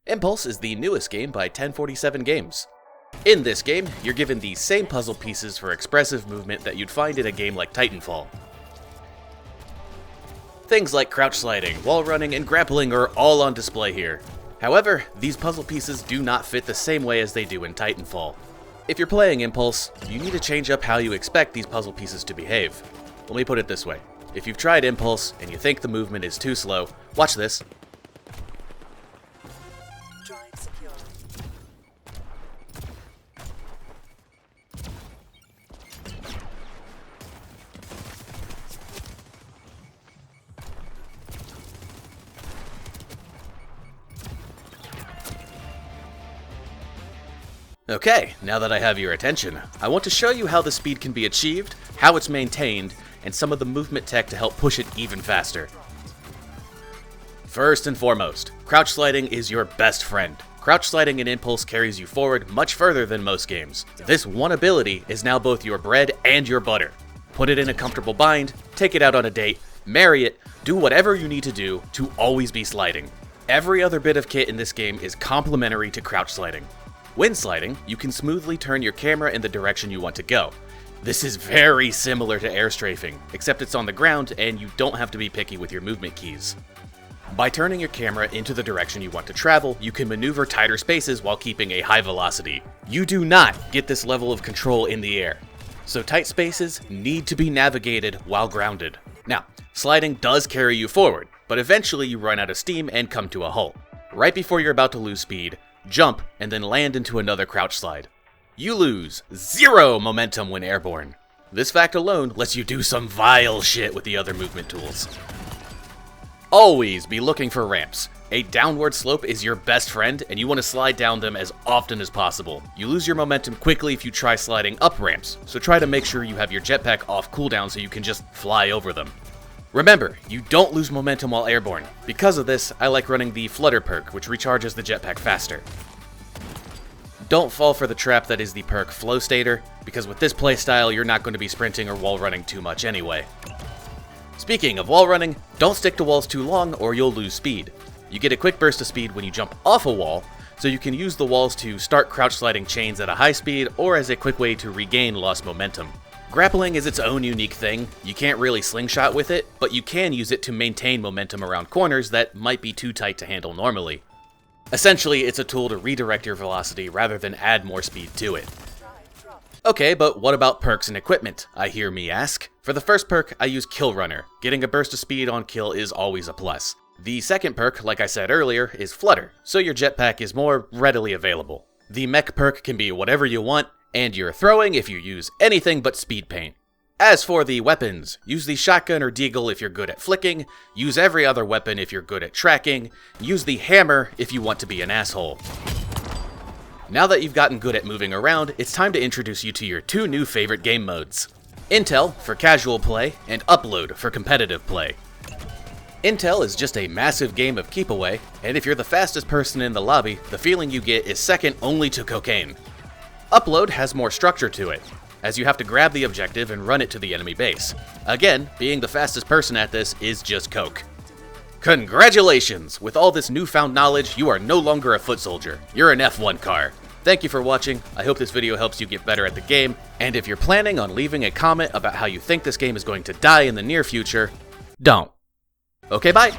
Empulse is the newest game by 1047 Games. In this game, you're given the same puzzle pieces for expressive movement that you'd find in a game like Titanfall. Things like crouch sliding, wall running, and grappling are all on display here. However, these puzzle pieces do not fit the same way as they do in Titanfall. If you're playing Empulse, you need to change up how you expect these puzzle pieces to behave. Let me put it this way. If you've tried Empulse and you think the movement is too slow, watch this. Okay, now that I have your attention, I want to show you how the speed can be achieved, how it's maintained, and some of the movement tech to help push it even faster. First and foremost, crouch sliding is your best friend. Crouch sliding in Empulse carries you forward much further than most games. This one ability is now both your bread and your butter. Put it in a comfortable bind, take it out on a date, marry it, do whatever you need to do to always be sliding. Every other bit of kit in this game is complementary to crouch sliding. When sliding, you can smoothly turn your camera in the direction you want to go. This is very similar to air strafing, except it's on the ground and you don't have to be picky with your movement keys. By turning your camera into the direction you want to travel, you can maneuver tighter spaces while keeping a high velocity. You do not get this level of control in the air, so tight spaces need to be navigated while grounded. Now, sliding does carry you forward, but eventually you run out of steam and come to a halt. Right before you're about to lose speed, jump, and then land into another crouch slide. You lose 0 momentum when airborne. This fact alone lets you do some vile shit with the other movement tools. Always be looking for ramps. A downward slope is your best friend, and you want to slide down them as often as possible. You lose your momentum quickly if you try sliding up ramps, so try to make sure you have your jetpack off cooldown so you can just fly over them. Remember, you don't lose momentum while airborne. Because of this, I like running the Flutter perk, which recharges the jetpack faster. Don't fall for the trap that is the perk Flow Stater, because with this playstyle, you're not going to be sprinting or wall running too much anyway. Speaking of wall running, don't stick to walls too long or you'll lose speed. You get a quick burst of speed when you jump off a wall, so you can use the walls to start crouch sliding chains at a high speed or as a quick way to regain lost momentum. Grappling is its own unique thing. You can't really slingshot with it, but you can use it to maintain momentum around corners that might be too tight to handle normally. Essentially, it's a tool to redirect your velocity rather than add more speed to it. Okay, but what about perks and equipment, I hear me ask? For the first perk, I use Kill Runner. Getting a burst of speed on kill is always a plus. The second perk, like I said earlier, is Flutter, so your jetpack is more readily available. The mech perk can be whatever you want, and your throwing if you use anything but speed paint. As for the weapons, use the shotgun or deagle if you're good at flicking, use every other weapon if you're good at tracking, use the hammer if you want to be an asshole. Now that you've gotten good at moving around, it's time to introduce you to your 2 new favorite game modes. Intel for casual play, and Upload for competitive play. Intel is just a massive game of keep away, and if you're the fastest person in the lobby, the feeling you get is second only to cocaine. Upload has more structure to it, as you have to grab the objective and run it to the enemy base. Again, being the fastest person at this is just coke. Congratulations! With all this newfound knowledge, you are no longer a foot soldier. You're an F1 car. Thank you for watching. I hope this video helps you get better at the game, and if you're planning on leaving a comment about how you think this game is going to die in the near future, don't. Okay, bye!